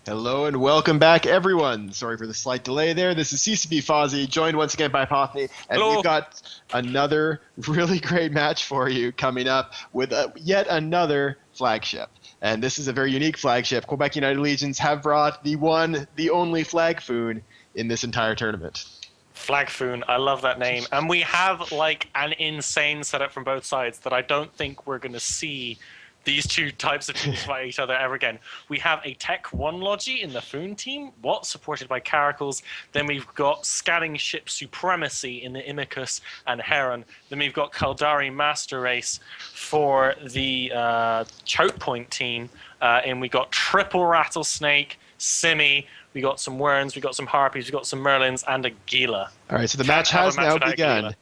Hello and welcome back, everyone. Sorry for the slight delay there. This is CCP Fozzie, joined once again by Pothny, and we've Hello. got another really great match for you coming up with yet another flagship. And this is a very unique flagship. Quebec United Legions have brought the one, the only flag foon in this entire tournament. Flagfoon, I love that name. And we have like an insane setup from both sides that I don't think we're going to see these two types of teams fight each other ever again. We have a Tech 1 Logi in the Foon team, supported by Caracals. Then we've got Scanning Ship Supremacy in the Imicus and Heron. Then we've got Kaldari Master Race for the Choke Point team. And we got Triple Rattlesnake, Simi, we got some Werns, we got some Harpies, we got some Merlins, and a Gila. All right, so the match has now begun.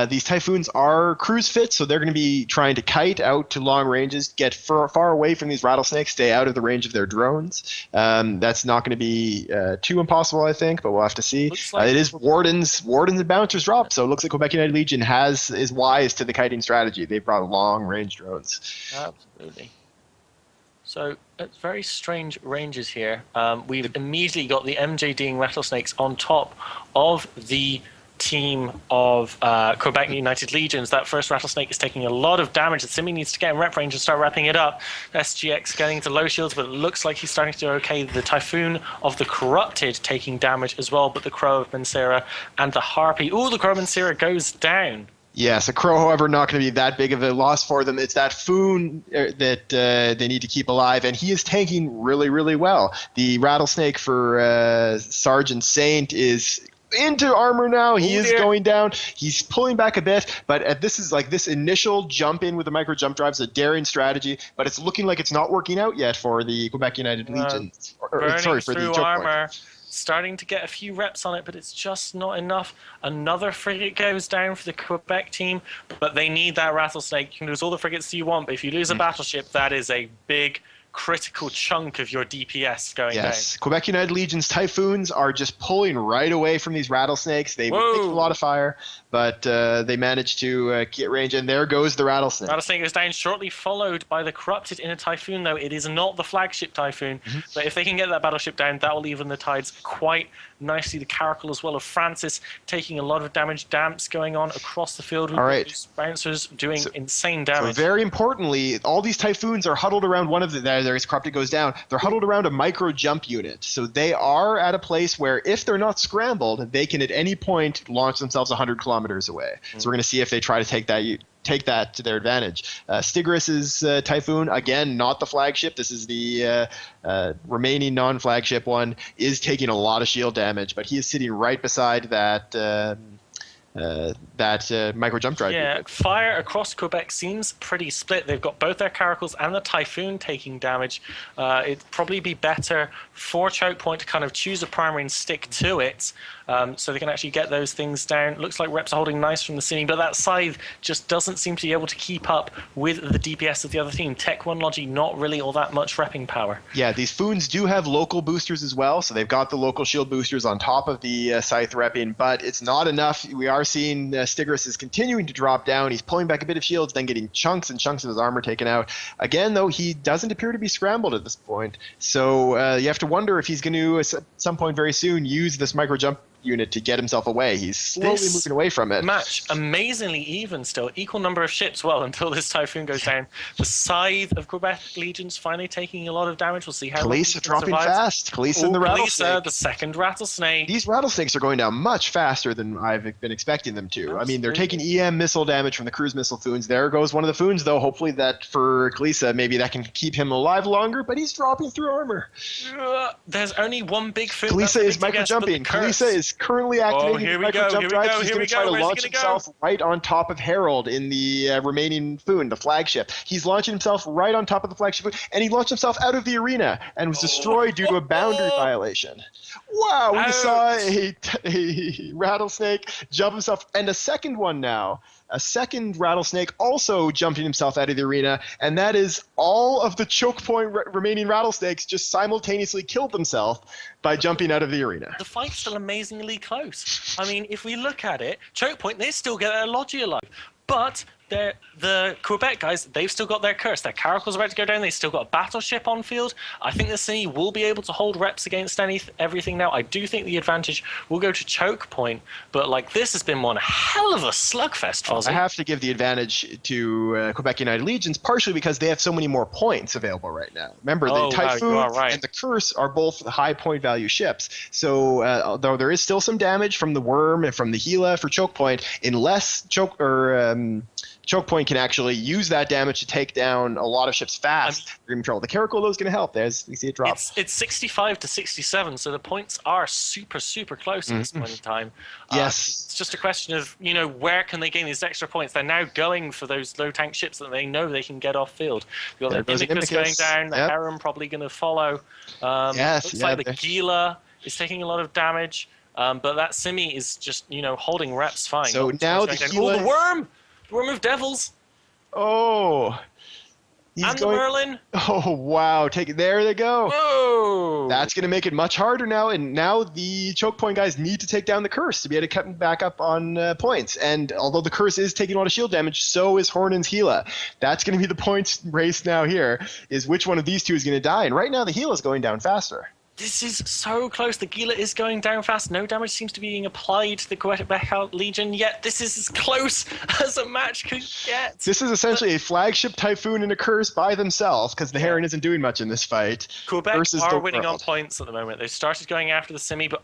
These Typhoons are cruise fit, so they're going to be trying to kite out to long ranges, get far away from these rattlesnakes, stay out of the range of their drones. That's not going to be too impossible, I think, but we'll have to see. Like it is Wardens and Bouncers drop, so it looks like Quebec United Legion is wise to the kiting strategy. They've brought long range drones. Absolutely. So it's very strange ranges here. We've immediately got the MJDing Rattlesnakes on top of the team of Quebec United Legions. That first Rattlesnake is taking a lot of damage. Simi needs to get in rep range and start wrapping it up. SGX getting into low shields, but it looks like he's starting to do okay. The Typhoon of the Corrupted taking damage as well, but the Crow of Mansera and the Harpy. Ooh, the Crow of Mansera goes down. Yes, a Crow, however, not going to be that big of a loss for them. It's that Foon that they need to keep alive, and he is tanking really, really well. The Rattlesnake for Sergeant Saint is into armor now. He is going down. He's pulling back a bit, but this initial jump in with the micro jump drive is a daring strategy, but it's looking like it's not working out yet for the Quebec United Legion. Sorry, for the armor. Starting to get a few reps on it, but it's just not enough. Another frigate goes down for the Quebec team, but they need that Rattlesnake. You can lose all the frigates you want, but if you lose a battleship, that is a big critical chunk of your DPS going down. Yes, Quebec United Legion's Typhoons are just pulling right away from these rattlesnakes. They were taking a lot of fire, but they managed to get range, and there goes the Rattlesnake. Rattlesnake goes down, shortly followed by the Corrupted in a Typhoon, though. It is not the flagship Typhoon, but if they can get that battleship down, that will even the tides quite nicely. The Caracal as well of Francis taking a lot of damage. Damps going on across the field. All right. Bouncers doing insane damage. So very importantly, all these Typhoons are huddled around one of there's Corrupted goes down. They're huddled around a micro jump unit. So they are at a place where if they're not scrambled, they can at any point launch themselves 100 kilometers away. So we're going to see if they try to take that to their advantage. Stigris's Typhoon, again, not the flagship. This is the remaining non-flagship one, is taking a lot of shield damage, but he is sitting right beside that micro jump drive. Yeah, fire across Quebec seems pretty split. They've got both their Caracals and the Typhoon taking damage. It'd probably be better for Choke Point to kind of choose a primary and stick to it, so they can actually get those things down. Looks like reps are holding nice from the Simi, but that Scythe just doesn't seem to be able to keep up with the DPS of the other team. Tech 1 Logi, not really all that much repping power. Yeah, these Foons do have local boosters as well, so they've got the local shield boosters on top of the Scythe repping, but it's not enough. We are seeing Stigris is continuing to drop down. He's pulling back a bit of shields, then getting chunks and chunks of his armor taken out. Again, though, he doesn't appear to be scrambled at this point, so you have to wonder if he's going to, at some point very soon, use this micro jump unit to get himself away. He's slowly moving away from it. Match amazingly even still. Equal number of ships, well, until this Typhoon goes down. The Scythe of Quebec Legions finally taking a lot of damage. We'll see how Khaleesa dropping fast. Khaleesa and the Rattlesnake. The second Rattlesnake. These Rattlesnakes are going down much faster than I've been expecting them to. Absolutely. I mean, they're taking EM missile damage from the cruise missile Foons. There goes one of the Foons, though. Hopefully that for Khaleesa, maybe that can keep him alive longer, but he's dropping through armor. There's only one big Foon. Khaleesa is micro jumping. Khaleesa is currently activating here we the go. jump drive. He's going to try to Where's launch himself right on top of Harold in the remaining Foon, the flagship. He's launching himself right on top of the flagship Foon, and he launched himself out of the arena and was destroyed due to a boundary violation. Wow, we saw a Rattlesnake jump himself, and a second one now. A second Rattlesnake also jumping himself out of the arena, and that is all of the Choke Point remaining Rattlesnakes just simultaneously killed themselves by jumping out of the arena. The fight's still amazingly close. I mean, if we look at it, Choke Point, they still get their Logi alive. But the Quebec guys, they've still got their curse. Their caracle's about to go down. They've still got a battleship on field. I think the Cine will be able to hold reps against everything now. I do think the advantage will go to choke point, but like this has been one hell of a slugfest, Fozzie. I have to give the advantage to Quebec United Legions, partially because they have so many more points available right now. Remember, the Typhoon and the Curse are both high point value ships. So though there is still some damage from the Worm and from the Gila for choke point, unless choke point can actually use that damage to take down a lot of ships fast. You're in trouble. The Caracal, though, is going to help. As we see it drop. It's 65 to 67, so the points are super, super close at this point in time. Yes. It's just a question of, where can they gain these extra points? They're now going for those low tank ships that they know they can get off field. You've got the Imicus going down, the Harem probably going to follow. Looks like the Gila is taking a lot of damage, but that Simi is just, holding reps fine. So now the Gila... the Worm! Worm of Devils. Oh. The Merlin. Oh, wow. There they go. Whoa. That's going to make it much harder now. And now the choke point guys need to take down the Curse to be able to cut back up on points. And although the Curse is taking a lot of shield damage, so is Hornen's Gila. That's going to be the points race now here, is which one of these two is going to die. And right now the Gila is going down faster. This is so close. The Gila is going down fast. No damage seems to be being applied to the Quebec Legion yet. This is as close as a match could get. This is essentially a flagship Typhoon and a Curse by themselves because the Heron isn't doing much in this fight. Quebec are winning on points at the moment. They've started going after the Simi, but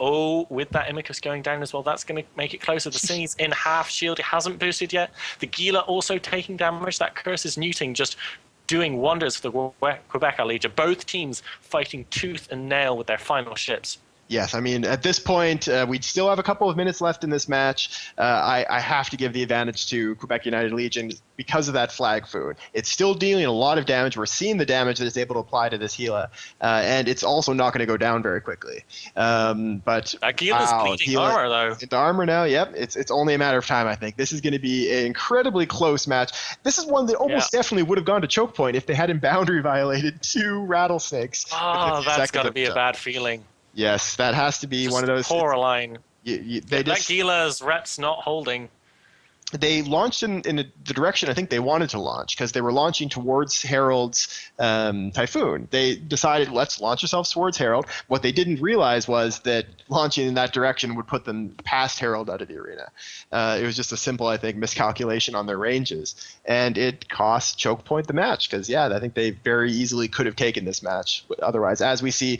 with that Imicus going down as well, that's going to make it closer. The Simi's in half shield. It hasn't boosted yet. The Gila also taking damage. That Curse is neuting, just doing wonders for the Quebec Legion. Both teams fighting tooth and nail with their final ships. Yes, I mean, at this point, we still have a couple of minutes left in this match. I have to give the advantage to Quebec United Legion because of that flag food. It's still dealing a lot of damage. We're seeing the damage that it's able to apply to this Gila, and it's also not going to go down very quickly. But Gila's bleeding armor, though. Into armor now, yep. It's only a matter of time, I think. This is going to be an incredibly close match. This is one that almost definitely would have gone to choke point if they hadn't boundary violated 2 rattlesnakes. Oh, that's got to be a bad feeling. Yes, that has to be just one of those. Poor line. That Gila's reps not holding. They launched in the direction I think they wanted to launch because they were launching towards Harold's Typhoon. They decided, let's launch ourselves towards Harold. What they didn't realize was that launching in that direction would put them past Harold out of the arena. It was just a simple, I think, miscalculation on their ranges. And it cost choke point the match because, I think they very easily could have taken this match otherwise. As we see,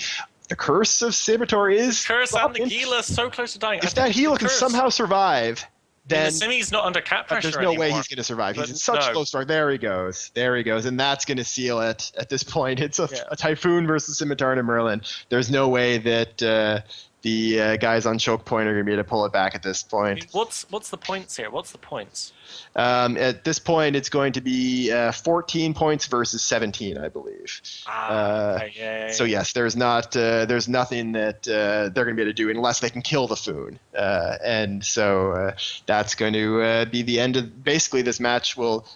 the Curse of Scimitar is... Curse and the Gila so close to dying. If that Gila can somehow survive, then... the Simi's not under cap pressure there's no way he's going to survive. He's in such close start. There he goes. And that's going to seal it at this point. It's a Typhoon versus Scimitar and a Merlin. There's no way that the guys on choke point are going to be able to pull it back at this point. I mean, what's the points here? What's the points? At this point, it's going to be 14 points versus 17, I believe. So yes, there's nothing that they're going to be able to do unless they can kill the Foon, and so that's going to be the end of basically this match. Will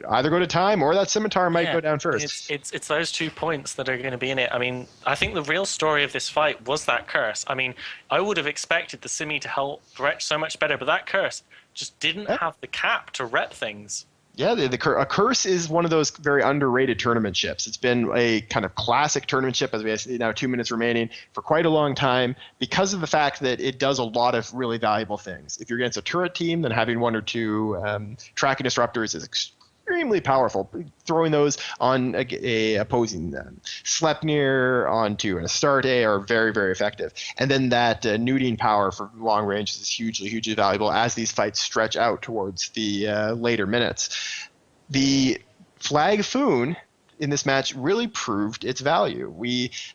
either go to time or that Scimitar might go down first. It's those 2 points that are going to be in it. I mean, I think the real story of this fight was that Curse. I mean, I would have expected the Simi to help Thresh so much better, but that Curse just didn't have the cap to rep things. Yeah, a Curse is one of those very underrated tournament ships. It's been a kind of classic tournament ship, as we have now 2 minutes remaining, for quite a long time because of the fact that it does a lot of really valuable things. If you're against a turret team, then having 1 or 2 tracking disruptors is extremely powerful. Throwing those on a opposing Sleipnir onto an Astarte are very, very effective. And then that neuting power for long range is hugely, hugely valuable as these fights stretch out towards the later minutes. The Flag Foon in this match really proved its value.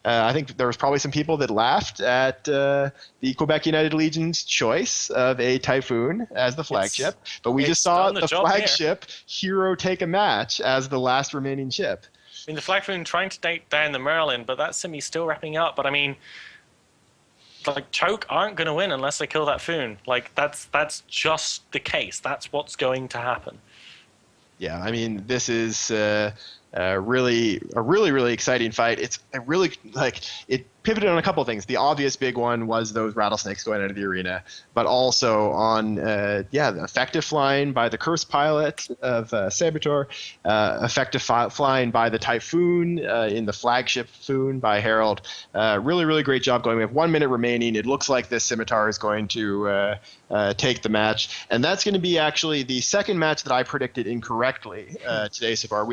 I think there was probably some people that laughed at the Quebec United Legion's choice of a Typhoon as the flagship, but we just saw the flagship hero take a match as the last remaining ship. I mean, the Flag Foon trying to take down the Merlin, but that Simi's still wrapping up. But I mean, like, Choke aren't going to win unless they kill that Foon. Like, that's just the case. That's what's going to happen. Yeah, I mean, this is Really, a really exciting fight. It's a really like it pivoted on a couple of things. The obvious big one was those rattlesnakes going out of the arena, but also on the effective flying by the cursed pilot of Saboteur, effective flying by the Typhoon in the flagship Foon by Harold. Really great job going. We have 1 minute remaining. It looks like this Scimitar is going to take the match, and that's going to be actually the second match that I predicted incorrectly today so far.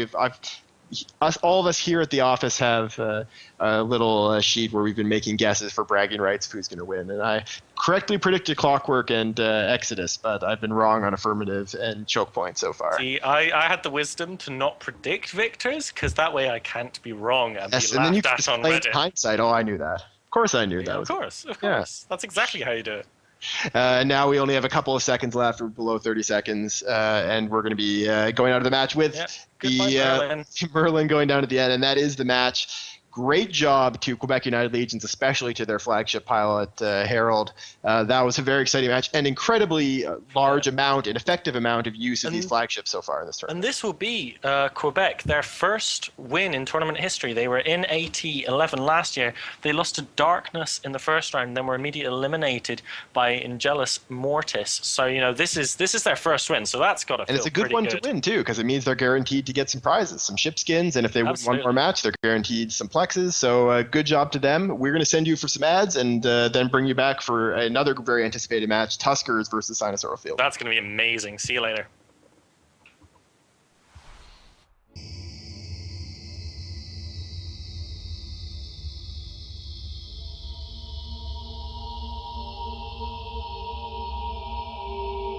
All of us here at the office have a little sheet where we've been making guesses for bragging rights of who's going to win. And I correctly predicted Clockwork and Exodus, but I've been wrong on Affirmative and Choke Point so far. See, I had the wisdom to not predict victors, because that way I can't be wrong and Yes, be and then you laughed can at on explain Reddit. hindsight. Oh, I knew that. Of course I knew that. Of course. Yeah. That's exactly how you do it. Now we only have a couple of seconds left, or below 30 seconds, and we're going to be going out of the match with Merlin. Merlin going down at the end, and that is the match. Great job to Quebec United Legions, especially to their flagship pilot, Harold. That was a very exciting match, and incredibly large amount and effective amount of use of these flagships so far in this tournament. And this will be Quebec, their first win in tournament history. They were in ATXII last year. They lost to Darkness in the first round, then were immediately eliminated by Angelus Mortis. So, this is their first win, so that's got to feel And it's a good one to win, too, because it means they're guranteed to get some prizes, some ship skins, and if they win one more match, they're guaranteed some plexes. So good job to them. We're going to send you for some ads and then bring you back for another very anticipated match, Tuskers versus Sinosaural Field. That's going to be amazing. See you later.